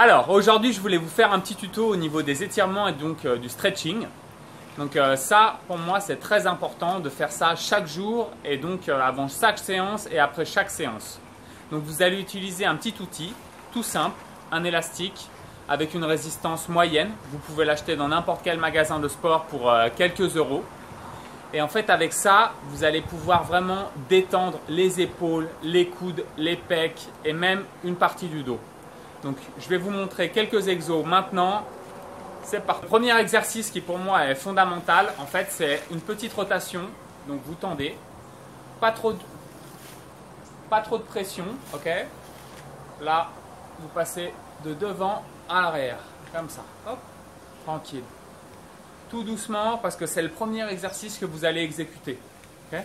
Alors aujourd'hui je voulais vous faire un petit tuto au niveau des étirements et donc du stretching. Donc ça pour moi c'est très important de faire ça chaque jour et donc avant chaque séance et après chaque séance. Donc vous allez utiliser un petit outil tout simple, un élastique avec une résistance moyenne. Vous pouvez l'acheter dans n'importe quel magasin de sport pour quelques euros. Et en fait avec ça vous allez pouvoir vraiment détendre les épaules, les coudes, les pecs et même une partie du dos. Donc je vais vous montrer quelques exos maintenant. C'est parti. Le premier exercice qui pour moi est fondamental, en fait c'est une petite rotation. Donc vous tendez, pas trop de pression, ok. Là vous passez de devant à l'arrière, comme ça, hop, tranquille. Tout doucement parce que c'est le premier exercice que vous allez exécuter, ok.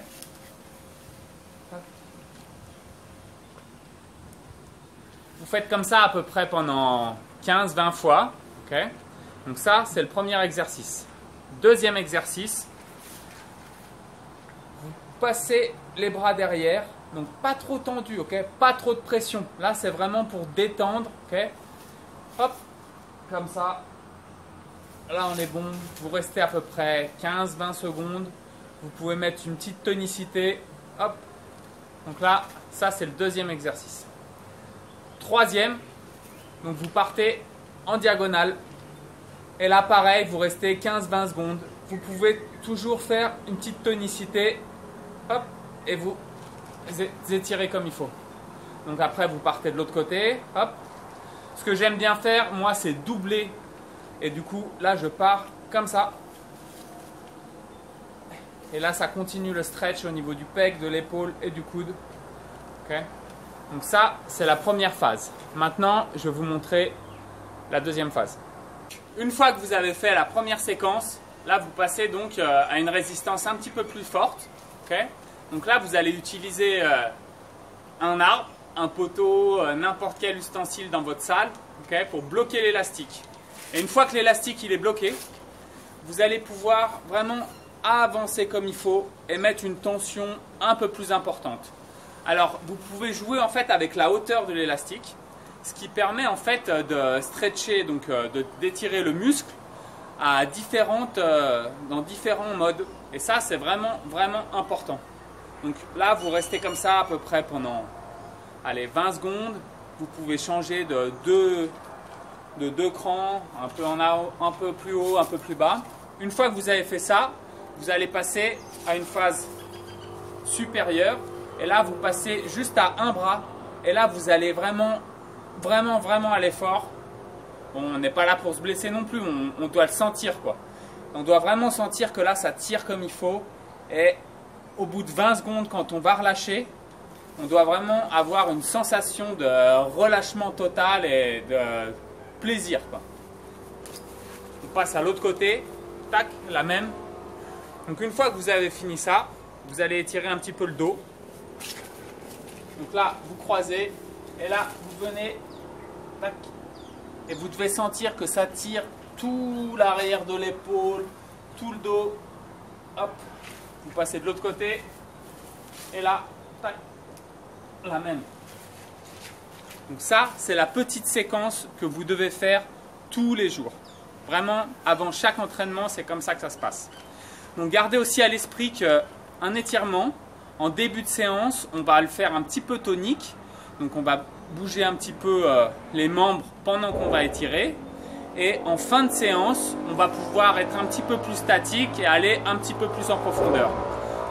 Vous faites comme ça à peu près pendant 15-20 fois. Okay. Donc ça, c'est le premier exercice. Deuxième exercice, vous passez les bras derrière. Donc pas trop tendu, okay. Pas trop de pression. Là, c'est vraiment pour détendre. Okay. Hop, comme ça. Là, on est bon. Vous restez à peu près 15-20 secondes. Vous pouvez mettre une petite tonicité. Hop. Donc là, ça, c'est le deuxième exercice. Troisième, donc vous partez en diagonale et là pareil, vous restez 15-20 secondes. Vous pouvez toujours faire une petite tonicité, hop, et vous étirez comme il faut. Donc après vous partez de l'autre côté, hop. Ce que j'aime bien faire, moi c'est doubler et du coup là je pars comme ça. Et là ça continue le stretch au niveau du pec, de l'épaule et du coude. Okay. Donc ça, c'est la première phase. Maintenant, je vais vous montrer la deuxième phase. Une fois que vous avez fait la première séquence, là, vous passez donc à une résistance un petit peu plus forte. Okay. Donc là, vous allez utiliser un arbre, un poteau, n'importe quel ustensile dans votre salle, okay, pour bloquer l'élastique. Et une fois que l'élastique il est bloqué, vous allez pouvoir vraiment avancer comme il faut et mettre une tension un peu plus importante. Alors, vous pouvez jouer en fait avec la hauteur de l'élastique, ce qui permet en fait de stretcher, donc d'étirer le muscle à dans différents modes. Et ça, c'est vraiment, vraiment important. Donc là, vous restez comme ça à peu près pendant 20 secondes. Vous pouvez changer de deux crans, un peu en haut, un peu plus haut, un peu plus bas. Une fois que vous avez fait ça, vous allez passer à une phase supérieure. Et là, vous passez juste à un bras. Et là, vous allez vraiment aller fort. Bon, on n'est pas là pour se blesser non plus. On doit le sentir, quoi. On doit vraiment sentir que là, ça tire comme il faut. Et au bout de 20 secondes, quand on va relâcher, on doit vraiment avoir une sensation de relâchement total et de plaisir, quoi. On passe à l'autre côté. Tac, la même. Donc, une fois que vous avez fini ça, vous allez étirer un petit peu le dos. Donc là, vous croisez et là, vous venez tac, et vous devez sentir que ça tire tout l'arrière de l'épaule, tout le dos. Hop, vous passez de l'autre côté et là, tac, la même. Donc ça, c'est la petite séquence que vous devez faire tous les jours. Vraiment, avant chaque entraînement, c'est comme ça que ça se passe. Donc gardez aussi à l'esprit qu'un étirement, en début de séance, on va le faire un petit peu tonique. Donc on va bouger un petit peu les membres pendant qu'on va étirer. Et en fin de séance, on va pouvoir être un petit peu plus statique et aller un petit peu plus en profondeur.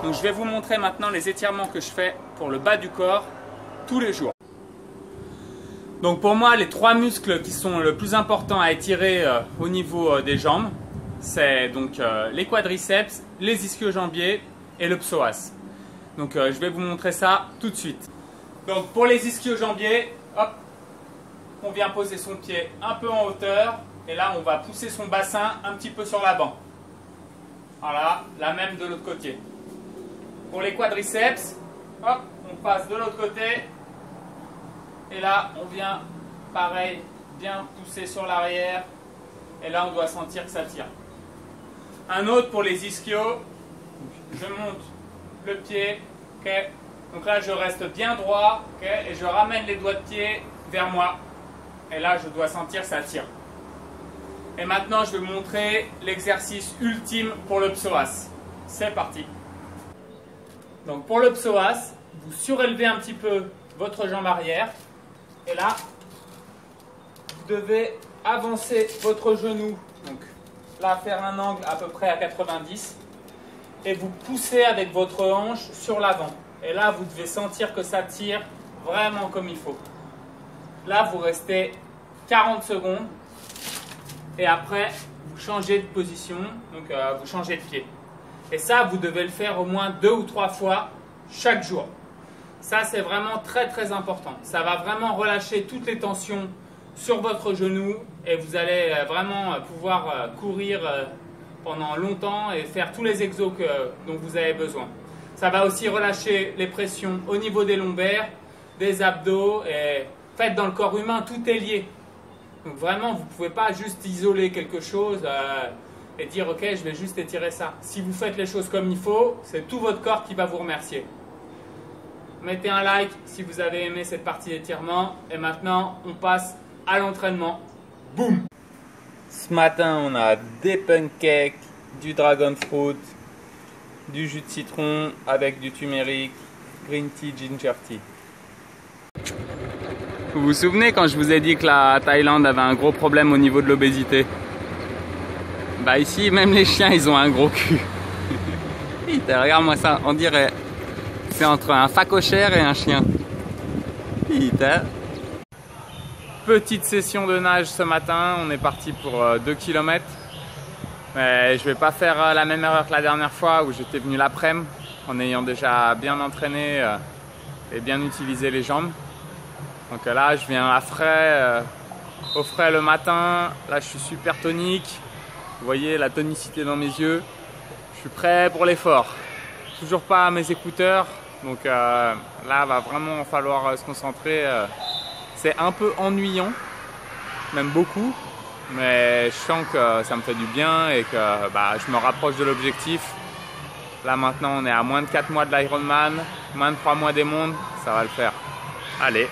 Donc je vais vous montrer maintenant les étirements que je fais pour le bas du corps tous les jours. Donc pour moi, les trois muscles qui sont le plus importants à étirer au niveau des jambes, c'est donc les quadriceps, les ischio-jambiers et le psoas. Donc je vais vous montrer ça tout de suite. Donc pour les ischio-jambiers, hop, on vient poser son pied un peu en hauteur et là on va pousser son bassin un petit peu sur l'avant. Voilà, la même de l'autre côté. Pour les quadriceps, hop, on passe de l'autre côté et là on vient pareil bien pousser sur l'arrière et là on doit sentir que ça tire. Un autre pour les ischios, je monte le pied, okay. Donc là je reste bien droit, okay, et je ramène les doigts de pied vers moi. Et là, je dois sentir que ça tire. Et maintenant, je vais vous montrer l'exercice ultime pour le psoas. C'est parti. Donc pour le psoas, vous surélevez un petit peu votre jambe arrière. Et là, vous devez avancer votre genou. Donc là, faire un angle à peu près à 90. Et vous poussez avec votre hanche sur l'avant. Et là, vous devez sentir que ça tire vraiment comme il faut. Là, vous restez 40 secondes. Et après, vous changez de position, donc vous changez de pied. Et ça, vous devez le faire au moins 2 ou 3 fois chaque jour. Ça, c'est vraiment très très important. Ça va vraiment relâcher toutes les tensions sur votre genou et vous allez vraiment pouvoir courir pendant longtemps et faire tous les exos dont vous avez besoin. Ça va aussi relâcher les pressions au niveau des lombaires, des abdos et en fait, dans le corps humain, tout est lié. Donc vraiment, vous ne pouvez pas juste isoler quelque chose et dire « Ok, je vais juste étirer ça ». Si vous faites les choses comme il faut, c'est tout votre corps qui va vous remercier. Mettez un like si vous avez aimé cette partie d'étirement. Et maintenant, on passe à l'entraînement. Boum! Ce matin, on a des pancakes, du dragon fruit, du jus de citron avec du turmeric, green tea, ginger tea. Vous vous souvenez quand je vous ai dit que la Thaïlande avait un gros problème au niveau de l'obésité? Bah ici, même les chiens, ils ont un gros cul. Regarde-moi ça, on dirait c'est entre un phacochère et un chien. Petite session de nage ce matin, on est parti pour 2 km. Mais je vais pas faire la même erreur que la dernière fois où j'étais venu l'après-midi en ayant déjà bien entraîné et bien utilisé les jambes. Donc là, je viens à frais, au frais le matin. Là, je suis super tonique. Vous voyez la tonicité dans mes yeux. Je suis prêt pour l'effort. Toujours pas mes écouteurs. Donc là, va vraiment falloir se concentrer. C'est un peu ennuyant, même beaucoup. Mais je sens que ça me fait du bien et que je me rapproche de l'objectif. Là, maintenant, on est à moins de 4 mois de l'Ironman, moins de 3 mois des mondes. Ça va le faire. Allez!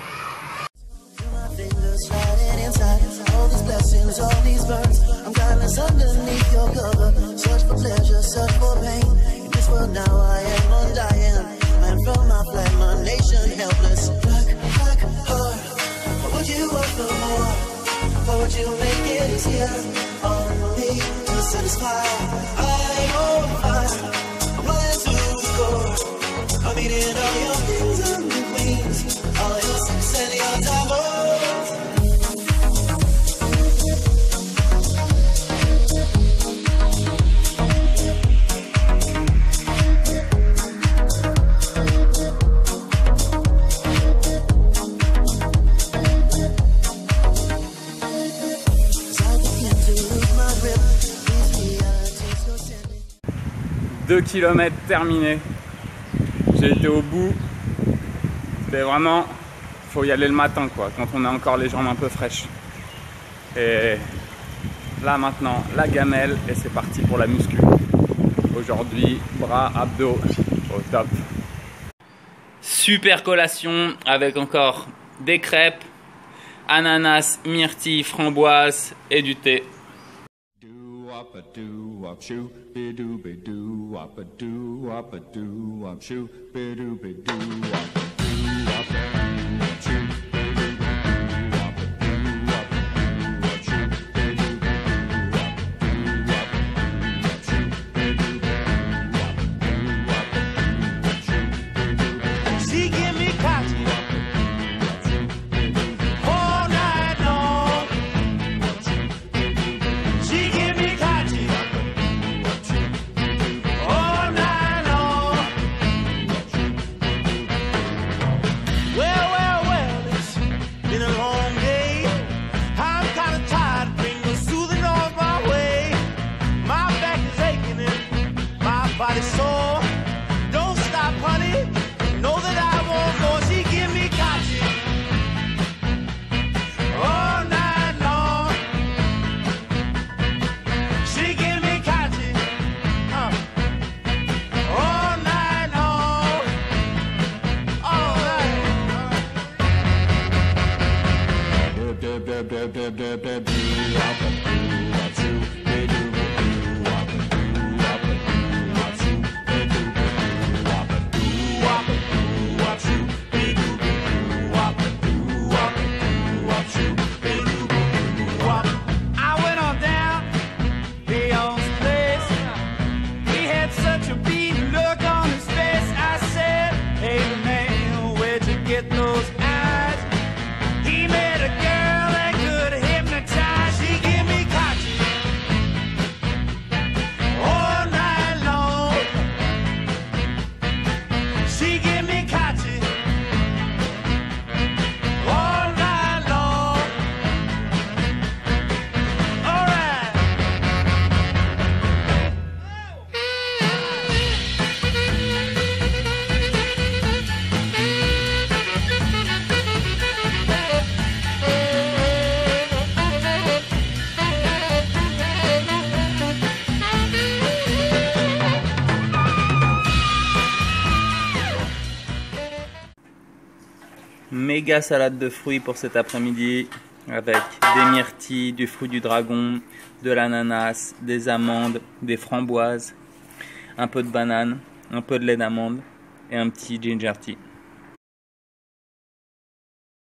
All these burns, I'm godless underneath your cover. Search for pleasure, search for pain. In this world now I am undying. I am from my flag, my nation helpless. Work hard. What would you want for more? What would you make it easier on me to satisfy? I'm on fire. I'm running to the score. I'm eating all your kings and your queens, all your sex and your diamonds. 2 km terminés. J'ai été au bout. C'était vraiment, faut y aller le matin quoi, quand on a encore les jambes un peu fraîches. Et là maintenant, la gamelle et c'est parti pour la muscu. Aujourd'hui, bras, abdos au top. Super collation avec encore des crêpes, ananas, myrtille, framboise et du thé. Méga salade de fruits pour cet après-midi avec des myrtilles, du fruit du dragon, de l'ananas, des amandes, des framboises, un peu de banane, un peu de lait d'amande et un petit ginger tea.